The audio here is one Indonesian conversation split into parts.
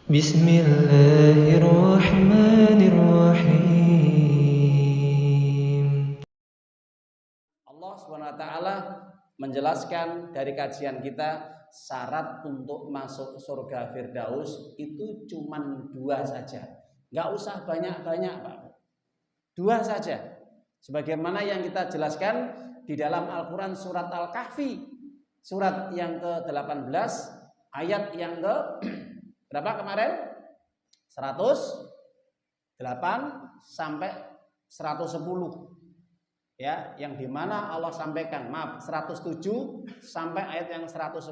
Bismillahirrahmanirrahim. Allah SWT menjelaskan dari kajian kita, syarat untuk masuk surga Firdaus itu cuma 2 saja. Nggak usah banyak-banyak, Pak. 2 saja. Sebagaimana yang kita jelaskan di dalam Al-Quran surat Al-Kahfi, surat yang ke-18, ayat yang ke berapa kemarin? 108 sampai 110. Ya, yang dimana Allah sampaikan, 107 sampai ayat yang 110.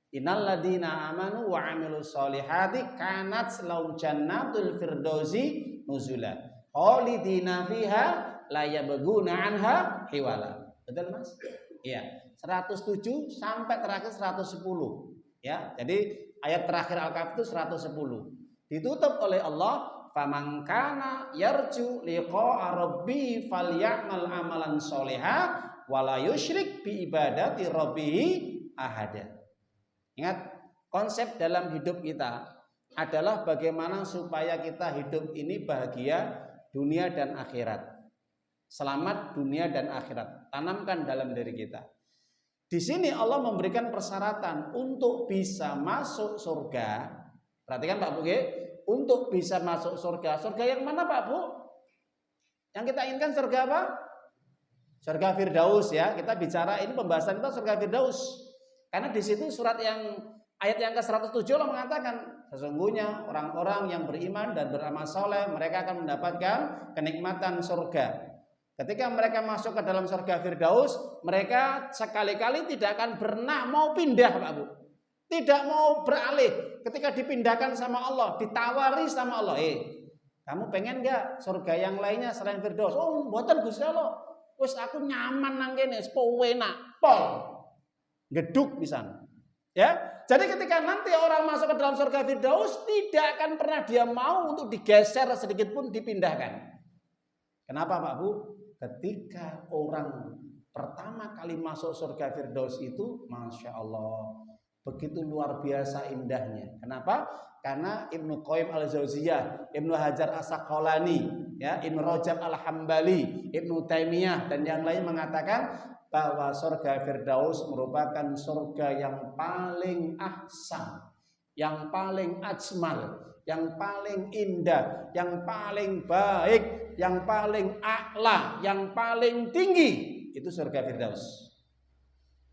Innal ladzina amanu wa amilus solihati kanat lahum jannatul firdausi nuzula khalidina fiha la yabghuna anha hiwala. Betul, Mas? Iya, 107 sampai terakhir 110. Ya, jadi ayat terakhir Al-Kahfi itu 110. Ditutup oleh Allah, faman kana yarju liqa'a rabbi falyamal amalan sholiha wala yusyrik bi ibadati rabbih ahada. Ingat, konsep dalam hidup kita adalah bagaimana supaya kita hidup ini bahagia dunia dan akhirat. Selamat dunia dan akhirat. Tanamkan dalam diri kita. Di sini Allah memberikan persyaratan untuk bisa masuk surga. Perhatikan Pak Bu, untuk bisa masuk surga. Surga yang mana Pak Bu? Yang kita inginkan surga apa? Surga Firdaus ya. Kita bicara ini pembahasan kita surga Firdaus. Karena di situ surat yang ayat yang ke-107 Allah mengatakan, sesungguhnya orang-orang yang beriman dan beramal soleh mereka akan mendapatkan kenikmatan surga. Ketika mereka masuk ke dalam surga Firdaus, mereka sekali-kali tidak akan pernah mau pindah Pak Bu. Tidak mau beralih. Ketika dipindahkan sama Allah, ditawari sama Allah, kamu pengen gak surga yang lainnya selain Firdaus? Oh, mboten Gusti Allah. Wis aku nyaman nang kene, enak, pol. Geduk pisan. Ya. Jadi ketika nanti orang masuk ke dalam surga Firdaus, tidak akan pernah dia mau untuk digeser sedikit pun dipindahkan. Kenapa Pak Bu? Ketika orang pertama kali masuk surga Firdaus itu, Masya Allah, begitu luar biasa indahnya. Kenapa? Karena Ibnu Qayyim Al-Jauziyah, Ibnu Hajar As-Saqalani, ya, Ibnu Rajab Al-Hambali, Ibnu Taimiyah dan yang lain mengatakan bahwa surga Firdaus merupakan surga yang paling ahsan, yang paling ajmal, yang paling indah, yang paling baik, yang paling a'la, yang paling tinggi. Itu surga Firdaus.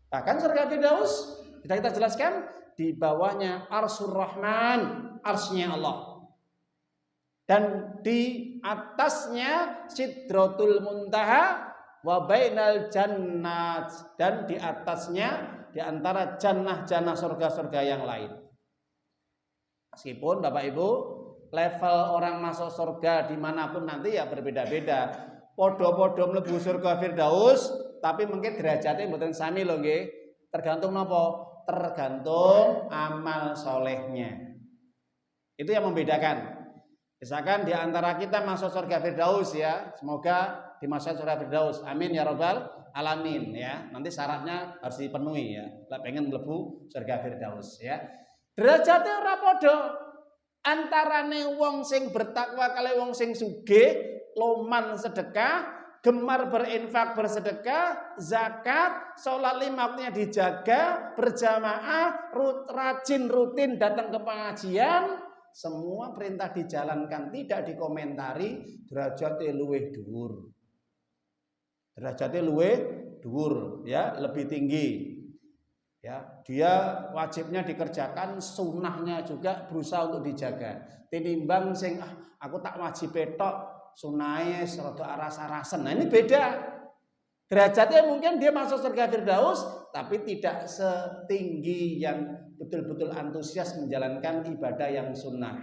Bahkan surga Firdaus kita jelaskan di bawahnya Arsyur Rahman, arsy-Nya Allah. Dan di atasnya Sidratul Muntaha wa bainal jannat, dan di atasnya di antara jannah-jannah surga-surga yang lain. Meskipun Bapak Ibu level orang masuk surga dimanapun nanti ya berbeda-beda. Podo-podo mlebu surga Firdaus, tapi mungkin derajatnya mboten sami lho nggih. Tergantung napa? Tergantung amal solehnya. Itu yang membedakan. Misalkan di antara kita masuk surga Firdaus ya, semoga dimasukkan surga Firdaus. Amin ya rabbal alamin ya. Nanti syaratnya harus dipenuhi ya. Lah pengen mlebu surga Firdaus ya. Derajatnya ora padha. Antarane wong sing bertakwa kali wong sing sugih, loman sedekah, gemar berinfak bersedekah, zakat, sholat 5 waktunya dijaga, berjamaah, rajin rutin datang ke pengajian, semua perintah dijalankan, tidak dikomentari, derajatnya luwih dhuwur. Derajatnya luwih dhuwur ya, lebih tinggi. Ya, dia wajibnya dikerjakan, sunnahnya juga berusaha untuk dijaga. Tinimbang sing aku tak wajib tok, sunahe rada aras-arasen. Nah, ini beda. Derajatnya mungkin dia masuk surga Firdaus, tapi tidak setinggi yang betul-betul antusias menjalankan ibadah yang sunnah.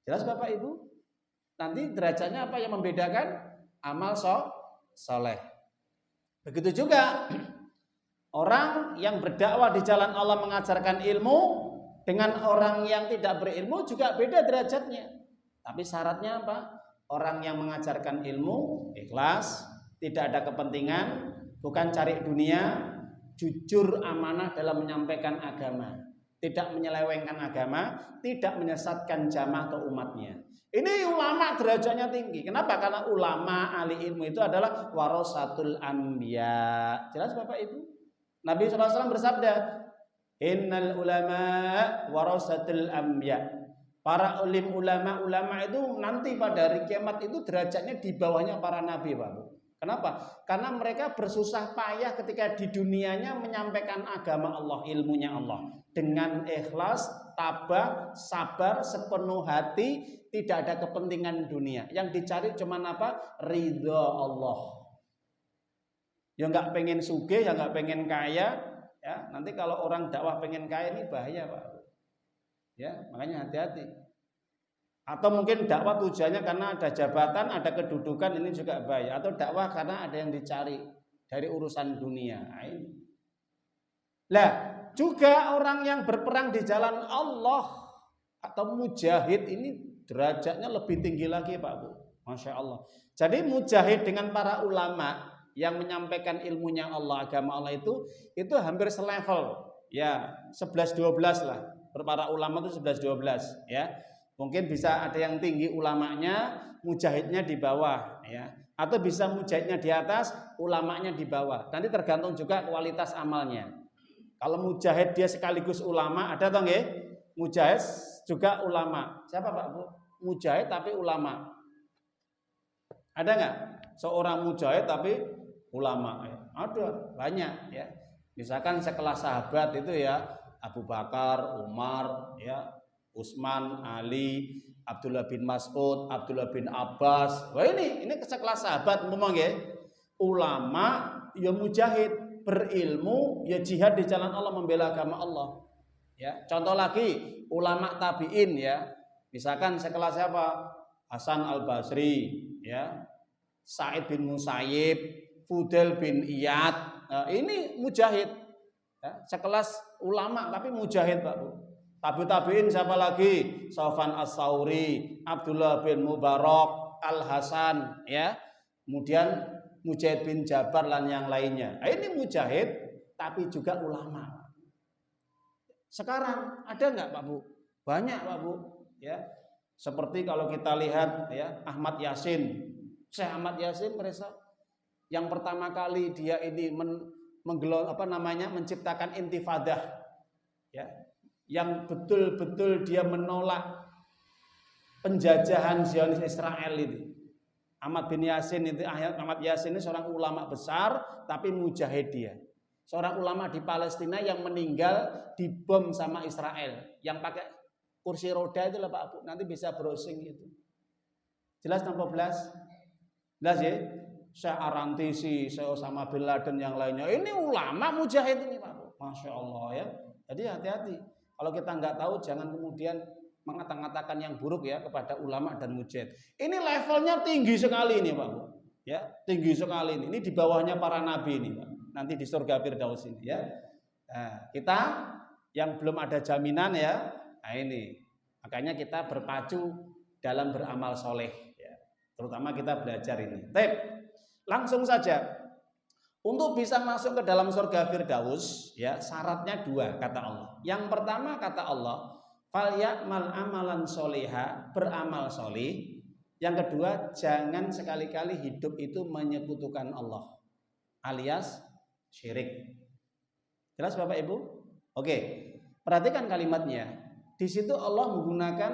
Jelas Bapak Ibu? Nanti derajatnya apa yang membedakan? Amal soleh. Begitu juga orang yang berdakwah di jalan Allah mengajarkan ilmu dengan orang yang tidak berilmu juga beda derajatnya. Tapi syaratnya apa? Orang yang mengajarkan ilmu ikhlas, tidak ada kepentingan, bukan cari dunia, jujur amanah dalam menyampaikan agama. tidak menyelewengkan agama, tidak menyesatkan jamaah atau umatnya. Ini ulama derajatnya tinggi. Kenapa? Karena ulama ahli ilmu itu adalah warasatul anbiya. Jelas Bapak Ibu? Nabi SAW bersabda, innal ulama warasatul anbiya. Para ulama itu nanti pada hari kiamat itu derajatnya di bawahnya para nabi, Bapak. Kenapa? Karena mereka bersusah payah ketika di dunianya menyampaikan agama Allah, ilmunya Allah. Dengan ikhlas, tabah, sabar, sepenuh hati, tidak ada kepentingan dunia. Yang dicari cuma apa? Ridha Allah. Ya nggak pengen sugih, ya nggak pengen kaya. Ya, nanti kalau orang dakwah pengen kaya ini bahaya, Pak. Ya, makanya hati-hati. Atau mungkin dakwah tujuannya karena ada jabatan, ada kedudukan, ini juga bahaya. Atau dakwah karena ada yang dicari dari urusan dunia. Lah, juga orang yang berperang di jalan Allah atau mujahid ini derajatnya lebih tinggi lagi, Pak Bu. Masya Allah. Jadi mujahid dengan para ulama yang menyampaikan ilmunya Allah, agama Allah itu hampir selevel. Ya, 11-12 lah. Para ulama itu 11-12 ya. Mungkin bisa ada yang tinggi ulamanya, mujahidnya di bawah ya. Atau bisa mujahidnya di atas, ulamanya di bawah. Nanti tergantung juga kualitas amalnya. Kalau mujahid dia sekaligus ulama, ada toh nggih? Mujahid juga ulama. Siapa Pak Bu? Mujahid tapi ulama. Ada nggak? Seorang mujahid tapi ulama. Ada, banyak ya. Misalkan sekelas sahabat itu ya, Abu Bakar, Umar, ya, Utsman, Ali, Abdullah bin Mas'ud, Abdullah bin Abbas. Wah ini sekelas sahabat ngomong ya. Ulama ya mujahid, berilmu ya jihad di jalan Allah, membela agama Allah. Ya, contoh lagi ulama tabi'in ya. Misalkan sekelas siapa? Hasan Al-Basri, ya. Sa'id bin Musayyib, Fudail bin Iyad. Nah, ini mujahid. Ya, sekelas ulama tapi mujahid, Pak Bu. Tabi'in siapa lagi? Sofyan As-Sauri, Abdullah bin Mubarak, Al-Hasan, ya. Kemudian Mujahid bin Jabar dan yang lainnya. Nah, ini mujahid tapi juga ulama. Sekarang ada nggak Pak Bu? Banyak Pak Bu, ya. Seperti kalau kita lihat ya, Ahmad Yasin. Syekh Ahmad Yasin merasa yang pertama kali dia ini menciptakan intifadah, ya. Yang betul-betul dia menolak penjajahan Zionis Israel itu. Ahmad Yasin ini seorang ulama besar tapi mujahid dia. Seorang ulama di Palestina yang meninggal dibom sama Israel, yang pakai kursi roda itu lah Pak Bu. Nanti bisa browsing itu. Jelas tanpa belas? Jelas ya? Syekh Arantisi, Syekh Osama bin Laden yang lainnya. Ini ulama mujahid ini Pak Bu. Masya Allah ya. Jadi hati-hati. Kalau kita nggak tahu, jangan kemudian mengatakan yang buruk ya kepada ulama dan mujahid. Ini levelnya tinggi sekali ini Pak Bu. Ya, tinggi sekali ini. Ini di bawahnya para nabi ini Pak. Nanti di surga Firdaus ini ya. Nah, kita yang belum ada jaminan ya. Nah ini. Makanya kita berpacu dalam beramal soleh. Ya. Terutama kita belajar ini. Langsung saja. Untuk bisa masuk ke dalam surga Firdaus, ya syaratnya dua kata Allah. Yang pertama kata Allah, falyamal amalan soliha, beramal solih. Yang kedua, jangan sekali-kali hidup itu menyekutukan Allah, alias syirik. Jelas Bapak Ibu? Oke, perhatikan kalimatnya. Di situ Allah menggunakan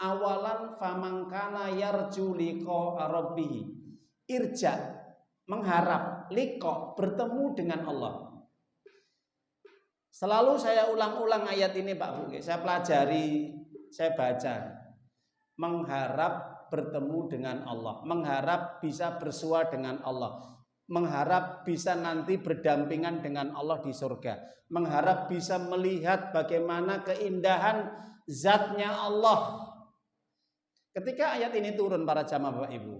awalan famangkana yarju liqa rabbih. Irja, mengharap, liqa, bertemu dengan Allah. Selalu saya ulang-ulang ayat ini Pak Bu. Saya pelajari, saya baca. Mengharap bertemu dengan Allah, mengharap bisa bersua dengan Allah, mengharap bisa nanti berdampingan dengan Allah di surga, mengharap bisa melihat bagaimana keindahan zatnya Allah. Ketika ayat ini turun para jamaah Bapak Ibu,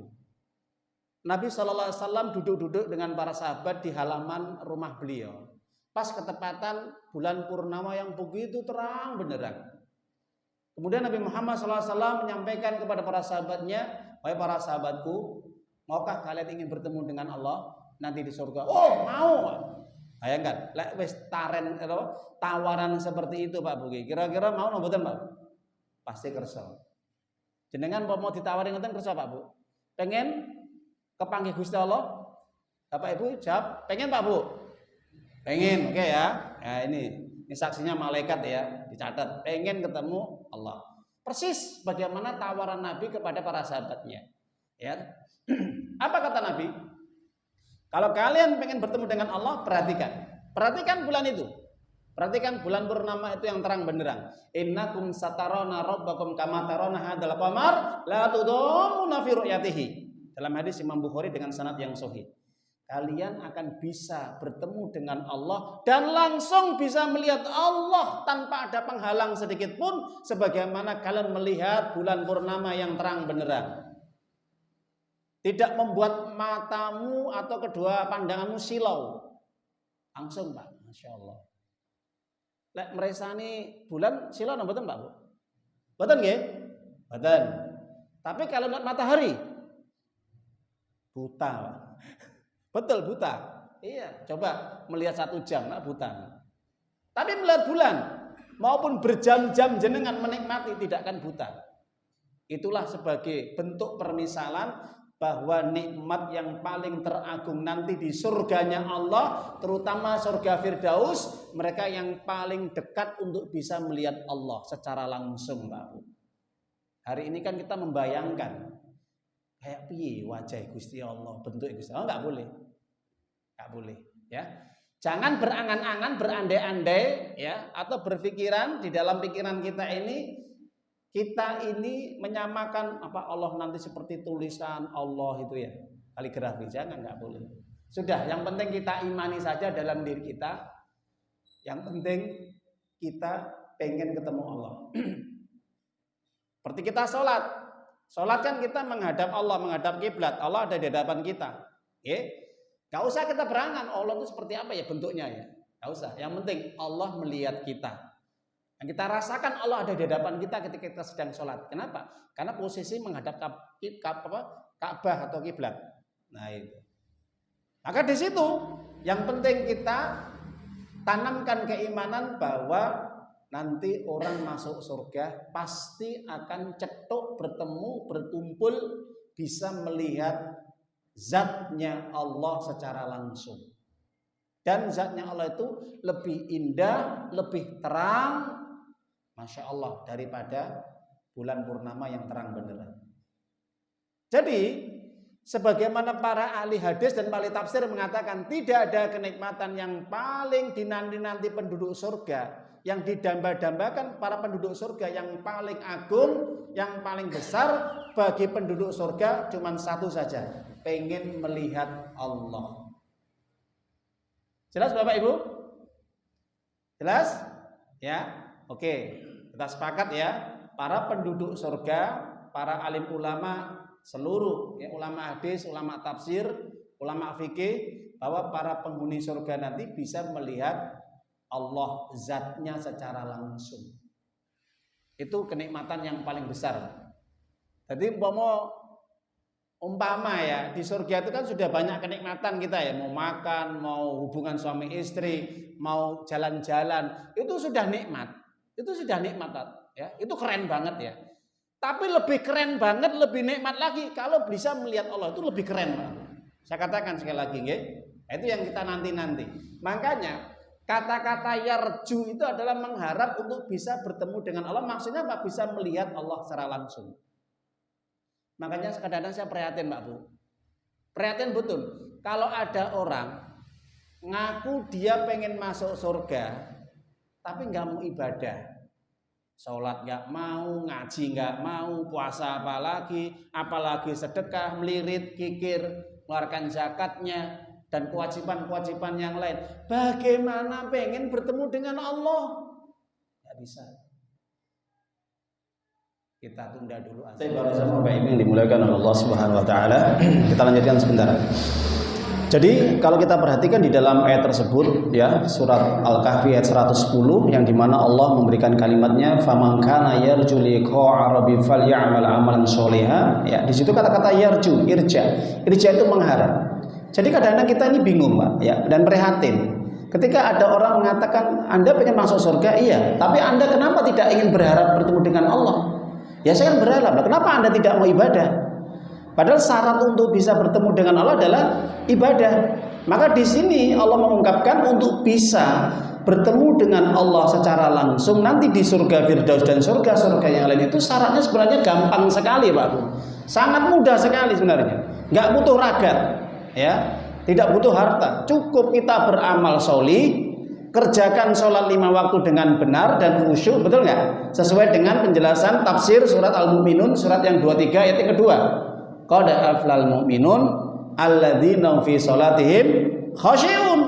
Nabi SAW duduk-duduk dengan para sahabat di halaman rumah beliau. Pas ketepatan bulan purnama yang begitu terang benderang. Kemudian Nabi Muhammad SAW menyampaikan kepada para sahabatnya, wahai para sahabatku, maukah kalian ingin bertemu dengan Allah nanti di surga? Oh mau. Bayangkan, lek wis tawaran seperti itu Pak Buki. Kira-kira mau mboten Pak? Pasti kersa. Jenengan mau ditawari ngoten kersa Pak Bu? Pengen kepanggih Gusti Allah? Bapak Ibu jawab, pengen Pak Bu? Pengen, oke ya. Nah ini saksinya malaikat ya, dicatat. Pengen ketemu Allah. Persis bagaimana tawaran Nabi kepada para sahabatnya. Ya. Apa kata Nabi? Kalau kalian pengen bertemu dengan Allah, perhatikan bulan itu. Perhatikan bulan purnama itu yang terang benderang. Innakum satarona rabbakum kama tarona hadzal qamar la tudamuna fi ru'yatihi. Dalam hadis Imam Bukhari dengan sanad yang sahih. Kalian akan bisa bertemu dengan Allah dan langsung bisa melihat Allah tanpa ada penghalang sedikit pun, sebagaimana kalian melihat bulan purnama yang terang benderang. Tidak membuat matamu atau kedua pandanganmu silau. Langsung Pak, Masya Allah. Lek meresani bulan silau mboten Pak Bu? Mboten nggih? Mboten. Tapi kalau lihat matahari buta Pak. Betul buta. Iya, coba melihat 1 jam Pak buta. Tapi melihat bulan maupun berjam-jam jenengan menikmati tidak akan buta. Itulah sebagai bentuk permisalan bahwa nikmat yang paling teragung nanti di surganya Allah, terutama surga Firdaus, mereka yang paling dekat untuk bisa melihat Allah secara langsung, Pak. Hari ini kan kita membayangkan kayak piye wajah Gusti Allah, bentuk Gusti Allah, nggak boleh, ya. Jangan berangan-angan, berandai-andai, ya, atau berpikiran di dalam pikiran kita ini menyamakan apa Allah nanti seperti tulisan Allah itu ya, kaligrafi. Jangan, nggak boleh. Sudah, yang penting kita imani saja dalam diri kita. Yang penting kita pengen ketemu Allah. Seperti kita sholat kan kita menghadap Allah, menghadap kiblat. Allah ada di hadapan kita. Gak usah kita berangan Allah itu seperti apa ya bentuknya ya. Gak usah. Yang penting Allah melihat kita. Yang kita rasakan Allah ada di hadapan kita ketika kita sedang sholat. Kenapa? Karena posisi menghadap Ka'bah atau kiblat. Nah itu. Maka di situ yang penting kita tanamkan keimanan bahwa nanti orang masuk surga pasti akan cetuk bertemu, berkumpul, bisa melihat zatnya Allah secara langsung. Dan zatnya Allah itu lebih indah, lebih terang, Masya Allah, daripada bulan purnama yang terang benderang. Jadi, sebagaimana para ahli hadis dan ahli tafsir mengatakan, tidak ada kenikmatan yang paling dinanti-nanti penduduk surga, yang didamba-dambakan para penduduk surga, yang paling agung, yang paling besar bagi penduduk surga cuma satu saja, pengen melihat Allah. Jelas Bapak Ibu? Jelas? Ya? Oke, kita sepakat ya, para penduduk surga, para alim ulama seluruh, ya, ulama hadis, ulama tafsir, ulama fikih, bahwa para penghuni surga nanti bisa melihat Allah zatnya secara langsung. Itu kenikmatan yang paling besar. Jadi umpama ya, di surga itu kan sudah banyak kenikmatan kita ya, mau makan, mau hubungan suami istri, mau jalan-jalan, itu sudah nikmat. Itu sudah nikmat ya. Itu keren banget ya. Tapi lebih keren banget, lebih nikmat lagi kalau bisa melihat Allah, itu lebih keren, Pak. Saya katakan sekali lagi, nggih. Itu yang kita nanti-nanti. Makanya kata-kata yarju itu adalah mengharap untuk bisa bertemu dengan Allah. Maksudnya Pak, bisa melihat Allah secara langsung. Makanya kadang-kadang saya prihatin, Pak Bu. Prihatin betul. Kalau ada orang ngaku dia pengen masuk surga, tapi nggak mau ibadah, sholat nggak mau, ngaji nggak mau, puasa apalagi sedekah, melirit, kikir, mengeluarkan zakatnya, dan kewajiban-kewajiban yang lain. Bagaimana pengen bertemu dengan Allah? Nggak bisa. Kita tunda dulu. Bapak Ibu yang dimuliakan oleh Allah Subhanahu Wa Taala, kita lanjutkan sebentar. Jadi kalau kita perhatikan di dalam ayat tersebut ya, surat Al-Kahfi ayat 110, yang dimana Allah memberikan kalimatnya faman kana yarju liqa'a rabbi falyamal amalan sholiha, ya, di situ kata-kata irja itu mengharap. Jadi kadang-kadang kita ini bingung, Pak, ya, dan prihatin. Ketika ada orang mengatakan Anda pengen masuk surga, iya, tapi Anda kenapa tidak ingin berharap bertemu dengan Allah? Ya saya kan berharap. Kenapa Anda tidak mau ibadah? Padahal syarat untuk bisa bertemu dengan Allah adalah ibadah. Maka di sini Allah mengungkapkan untuk bisa bertemu dengan Allah secara langsung nanti di surga Firdaus dan surga-surga yang lain itu syaratnya sebenarnya gampang sekali, Pak Bu. Sangat mudah sekali sebenarnya. Nggak butuh ragat, ya. Tidak butuh harta, cukup kita beramal sholih, kerjakan sholat 5 waktu dengan benar dan khusyuk, betul nggak? Sesuai dengan penjelasan tafsir surat Al-Mu'minun, surat yang 23 ayat yang kedua. Qad aflal mu'minun alladzina fi sholatihim khashi'un.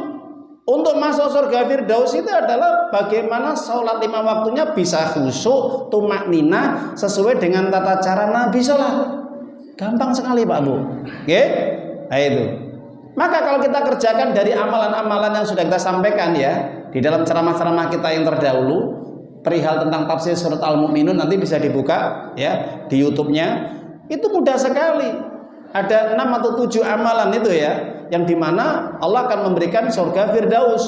Untuk masuk surga Firdaus itu adalah bagaimana sholat 5 waktunya bisa khusyuk, tumakninah sesuai dengan tata cara Nabi sholat. Gampang sekali, Pak Bu. Oke? Nah, itu. Maka kalau kita kerjakan dari amalan-amalan yang sudah kita sampaikan ya di dalam ceramah-ceramah kita yang terdahulu perihal tentang tafsir surat Al-Mu'minun, nanti bisa dibuka ya di YouTube-nya. Itu mudah sekali. Ada 6 atau 7 amalan itu ya, yang dimana Allah akan memberikan surga Firdaus.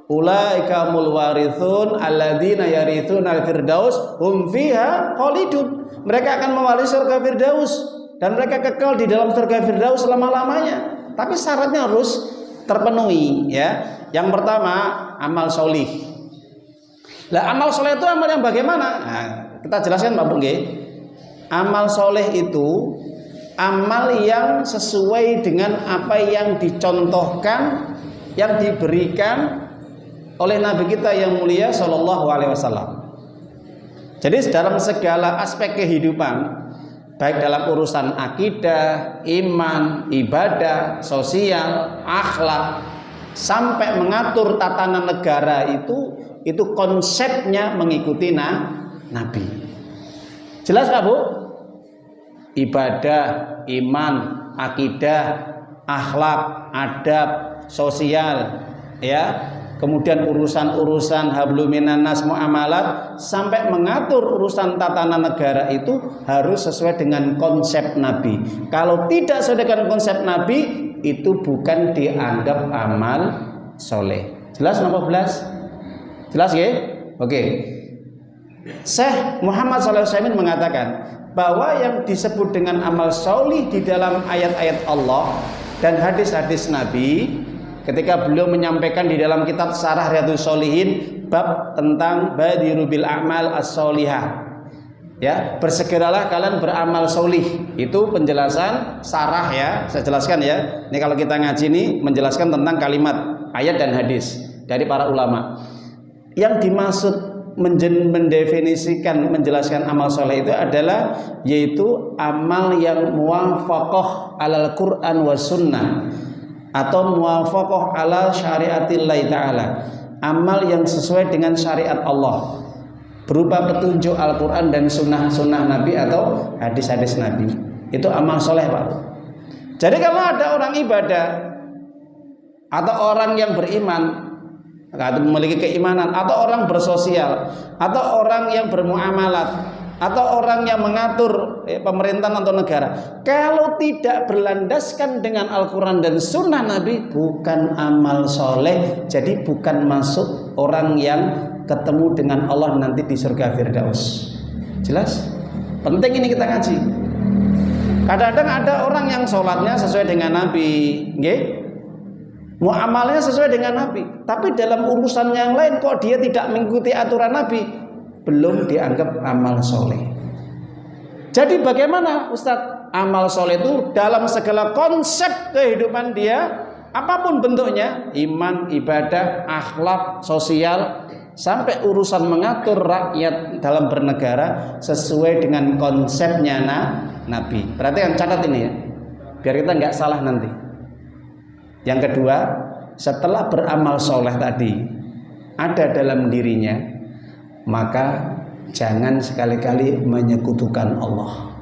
Ulaika mul warithun alladzina yarithuna al-firdaus hum fiha khalidun. Mereka akan mewarisi surga Firdaus dan mereka kekal di dalam surga Firdaus selama-lamanya. Tapi syaratnya harus terpenuhi ya. Yang pertama amal solih. Lah amal soleh itu amal yang bagaimana? Nah, kita jelaskan Pak Bung. Amal soleh itu amal yang sesuai dengan apa yang dicontohkan, yang diberikan oleh Nabi kita yang mulia Shallallahu Alaihi Wasallam. Jadi dalam segala aspek kehidupan, baik dalam urusan akidah, iman, ibadah, sosial, akhlak, sampai mengatur tatanan negara itu konsepnya mengikuti Nabi. Jelas Pak Bu? Ibadah, iman, akidah, akhlak, adab, sosial, ya. Kemudian urusan-urusan hablum minan nas muamalat sampai mengatur urusan tatanan negara itu harus sesuai dengan konsep Nabi. Kalau tidak sesuai dengan konsep Nabi itu bukan dianggap amal soleh. Jelas napa belas? Jelas ya? Oke. Syekh Muhammad SAW mengatakan bahwa yang disebut dengan amal soleh di dalam ayat-ayat Allah dan hadis-hadis Nabi, ketika beliau menyampaikan di dalam kitab Syarah Riyadhus Shalihin bab tentang badiru bil a'mal as-sholihah. Ya, bersegeralah kalian beramal solih. Itu penjelasan syarah ya, saya jelaskan ya. Ini kalau kita ngaji ini menjelaskan tentang kalimat, ayat dan hadis dari para ulama. Yang dimaksud mendefinisikan, menjelaskan amal soleh itu adalah yaitu amal yang muwafaqah alal Quran wa sunnah atau muwafaqah ala syariatillah ta'ala, amal yang sesuai dengan syariat Allah berupa petunjuk Al-Quran dan sunnah-sunnah Nabi atau hadis-hadis Nabi. Itu amal soleh Pak. Jadi kalau ada orang ibadah atau orang yang beriman atau memiliki keimanan atau orang bersosial atau orang yang bermuamalat atau orang yang mengatur pemerintahan atau negara, kalau tidak berlandaskan dengan Al-Quran dan Sunnah Nabi, bukan amal soleh. Jadi bukan masuk orang yang ketemu dengan Allah nanti di surga Firdaus. Jelas? Penting ini kita ngaji. Kadang-kadang ada orang yang sholatnya sesuai dengan Nabi, muamalnya sesuai dengan Nabi, tapi dalam urusan yang lain kok dia tidak mengikuti aturan Nabi, belum dianggap amal soleh. Jadi bagaimana Ustadz? Amal soleh itu dalam segala konsep kehidupan dia, apapun bentuknya, iman, ibadah, akhlak, sosial, sampai urusan mengatur rakyat dalam bernegara sesuai dengan konsepnya Nabi. Perhatikan, catat ini ya, biar kita nggak salah nanti. Yang kedua, setelah beramal soleh tadi ada dalam dirinya, maka jangan sekali-kali menyekutukan Allah.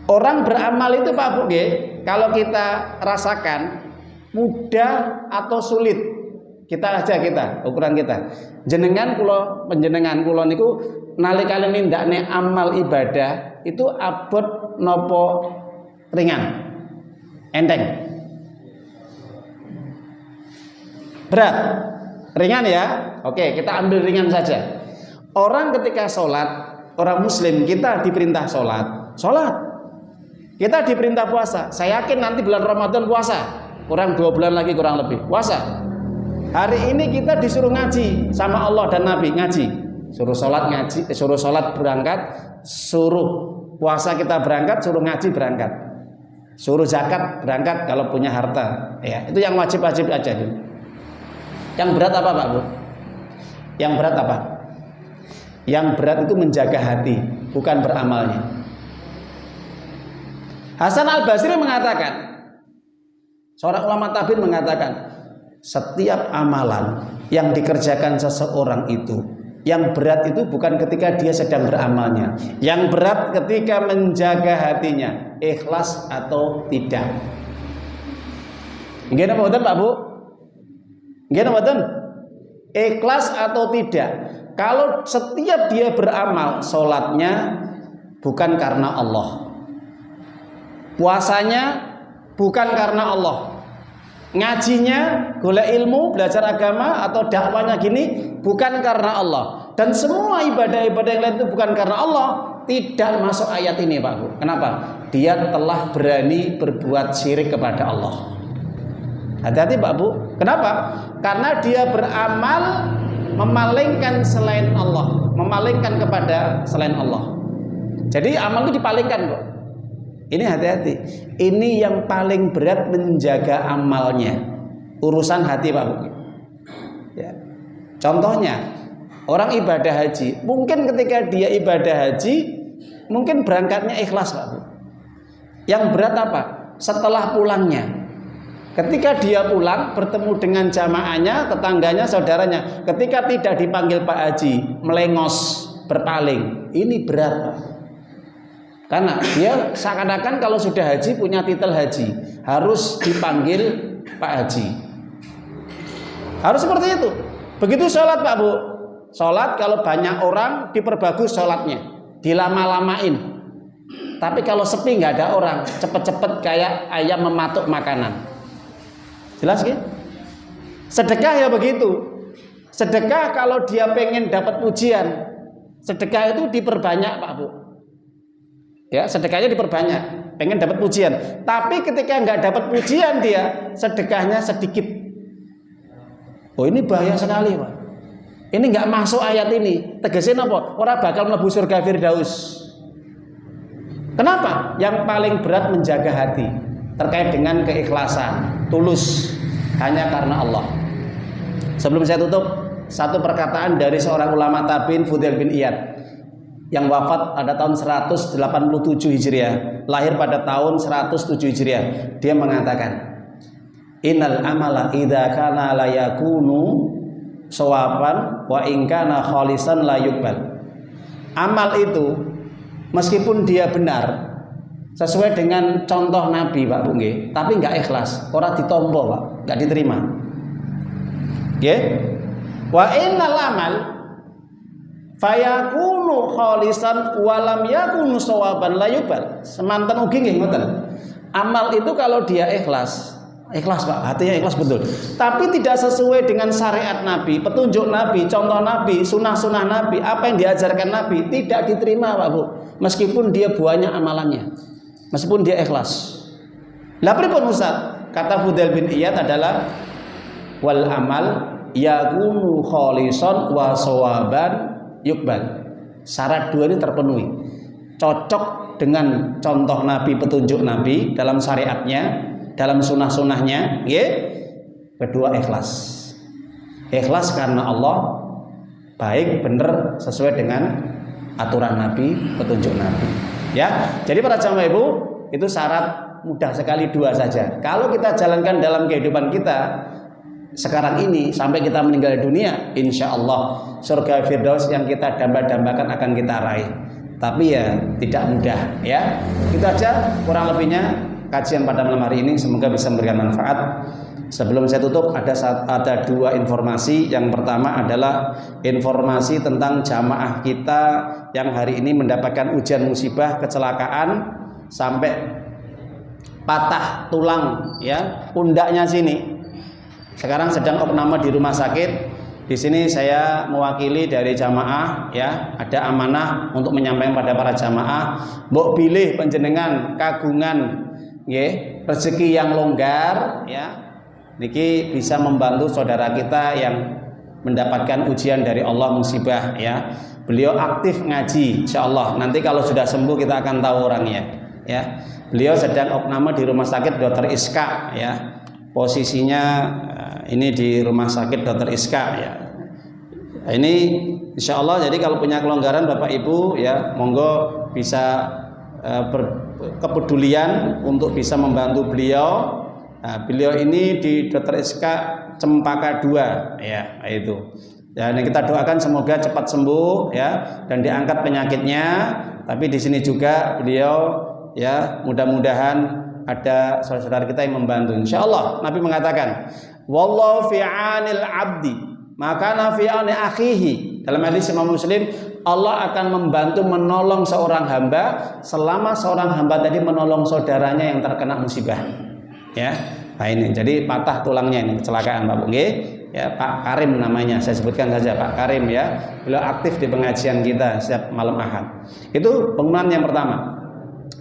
Orang beramal itu Pak Bu, kalau kita rasakan mudah atau sulit, kita ukuran kita. Jenengan kula panjenengan kula niku nalika nindakne amal ibadah itu abot nopo ringan? Enteng. Berat, ringan ya. Oke, kita ambil ringan saja. Orang ketika sholat, orang muslim kita diperintah sholat. Kita diperintah puasa. Saya yakin nanti bulan Ramadan puasa. Kurang 2 bulan lagi kurang lebih puasa. Hari ini kita disuruh ngaji sama Allah dan Nabi, ngaji. Suruh sholat ngaji, suruh sholat berangkat, suruh puasa kita berangkat, suruh ngaji berangkat. Suruh zakat berangkat kalau punya harta. Ya, itu yang wajib-wajib aja. Yang berat apa Pak Bu? Yang berat apa? Yang berat itu menjaga hati, bukan beramalnya. Hasan al-Basri mengatakan, seorang ulama tabi'in mengatakan, setiap amalan yang dikerjakan seseorang itu, yang berat itu bukan ketika dia sedang beramalnya. Yang berat ketika menjaga hatinya, ikhlas atau tidak. Nggih napa mboten Pak Bu? Nggih mboten? Ikhlas atau tidak. Kalau setiap dia beramal, sholatnya bukan karena Allah, puasanya bukan karena Allah, ngajinya, golek ilmu, belajar agama atau dakwanya gini bukan karena Allah, dan semua ibadah-ibadah yang lain itu bukan karena Allah, tidak masuk ayat ini Pak Bu. Kenapa? Dia telah berani berbuat syirik kepada Allah. Hati-hati Pak Bu. Kenapa? Karena dia beramal memalingkan selain Allah, memalingkan kepada selain Allah. Jadi amal itu dipalingkan kok. Ini hati-hati. Ini yang paling berat menjaga amalnya. Urusan hati Pak Bu. Ya. Contohnya, orang ibadah haji, mungkin ketika dia ibadah haji, mungkin berangkatnya ikhlas Pak Bu. Yang berat apa? Setelah pulangnya. Ketika dia pulang bertemu dengan jamaahnya, tetangganya, saudaranya, ketika tidak dipanggil Pak Haji, melengos, berpaling, ini berat Pak. Karena dia seakan-akan kalau sudah haji punya titel haji, harus dipanggil Pak Haji. Harus seperti itu. Begitu sholat Pak Bu. Sholat kalau banyak orang diperbagus sholatnya, dilama-lamain. Tapi kalau sepi nggak ada orang, cepet-cepet kayak ayam mematuk makanan. Jelas kan? Sedekah ya begitu. Sedekah kalau dia pengen dapat pujian, sedekah itu diperbanyak Pak Bu. Ya, sedekahnya diperbanyak, pengen dapat pujian. Tapi ketika nggak dapat pujian dia, sedekahnya sedikit. Oh ini bahaya sekali Pak. Ini nggak masuk ayat ini. Tegasin apa? Orang bakal mlebu surga Firdaus. Kenapa? Yang paling berat menjaga hati terkait dengan keikhlasan, tulus hanya karena Allah. Sebelum saya tutup, satu perkataan dari seorang ulama tabi'in, Fudail bin Iyad, yang wafat pada tahun 187 Hijriah, lahir pada tahun 107 Hijriah. Dia mengatakan, innal amala idza kana la yakunu shawaban wa in kana khalisan la yuqbal. Amal itu meskipun dia benar, sesuai dengan contoh Nabi Pak Bu nggih, tapi enggak ikhlas, ora ditampa Pak, enggak diterima. Nggih? Wa innal amal fayakunu khalisan wa lam yakunu shawaban la yuqbal. Semanten ugi nggih ngoten. Amal itu kalau dia ikhlas, ikhlas Pak, hatinya ikhlas betul, tapi tidak sesuai dengan syariat Nabi, petunjuk Nabi, contoh Nabi, sunah-sunah Nabi, apa yang diajarkan Nabi, tidak diterima Pak Bu, meskipun dia banyak amalannya, meskipun dia ikhlas. Lah pripun Ustaz? Kata Fudail bin Iyad adalah wal amal yakunu khalisan wa shawaban yuqbal. Syarat dua ini terpenuhi, cocok dengan contoh Nabi, petunjuk Nabi dalam syariatnya, dalam sunnah-sunnahnya, ya. Kedua ikhlas. Ikhlas karena Allah, baik benar sesuai dengan aturan Nabi, petunjuk Nabi. Ya. Jadi para jamaah Ibu, itu syarat mudah sekali dua saja. Kalau kita jalankan dalam kehidupan kita sekarang ini sampai kita meninggal dunia, insya Allah surga Firdaus yang kita damba-dambakan akan kita raih. Tapi ya tidak mudah, ya. Itu aja kurang lebihnya kajian pada malam hari ini, semoga bisa memberikan manfaat. Sebelum saya tutup, ada dua informasi. Yang pertama adalah informasi tentang jamaah kita yang hari ini mendapatkan ujian musibah, kecelakaan sampai patah tulang, ya, pundaknya sini. sekarang sedang opname di rumah sakit. Di sini saya mewakili dari jamaah, ya, ada amanah untuk menyampaikan pada para jamaah, mbok pilih panjenengan kagungan nggih rezeki yang longgar, ya, niki bisa membantu saudara kita yang mendapatkan ujian dari Allah, musibah, ya. Beliau aktif ngaji, insyaallah. Nanti kalau sudah sembuh kita akan tahu orangnya, ya. Beliau sedang opname di rumah sakit Dr. Iska, ya. Posisinya ini di rumah sakit Dr. Iska, ya. Ini insyaallah. Jadi kalau punya kelonggaran Bapak Ibu, ya, monggo bisa kepedulian untuk bisa membantu beliau. Nah, beliau ini di Dr. Iska Cempaka 2, ya, itu. Dan kita doakan semoga cepat sembuh, ya, dan diangkat penyakitnya. Tapi di sini juga beliau, ya, mudah-mudahan ada saudara kita yang membantu. Insyaallah Nabi mengatakan, wallahu fi 'anil 'abdi maka fi 'ani akhihi. Dalam hadis Imam Muslim, Allah akan membantu menolong seorang hamba selama seorang hamba tadi menolong saudaranya yang terkena musibah. Ya, nah ini jadi patah tulangnya ini kecelakaan Pak Bung, ya, Pak Karim namanya, saya sebutkan saja Pak Karim, ya. Beliau aktif di pengajian kita setiap malam Ahad. Itu pengumuman yang pertama.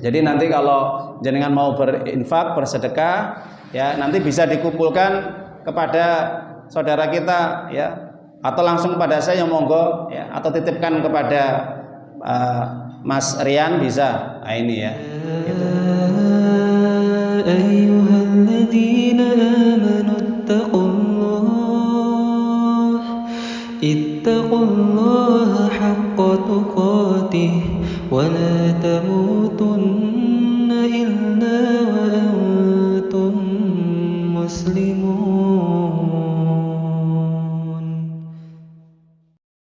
Jadi nanti kalau jenengan mau berinfak, bersedekah, ya, nanti bisa dikumpulkan kepada saudara kita, ya, atau langsung kepada saya, monggo, ya, atau titipkan kepada Mas Rian bisa. Nah, ini, ya. Gitu. Ayyuhalladzina amanu ittaqullah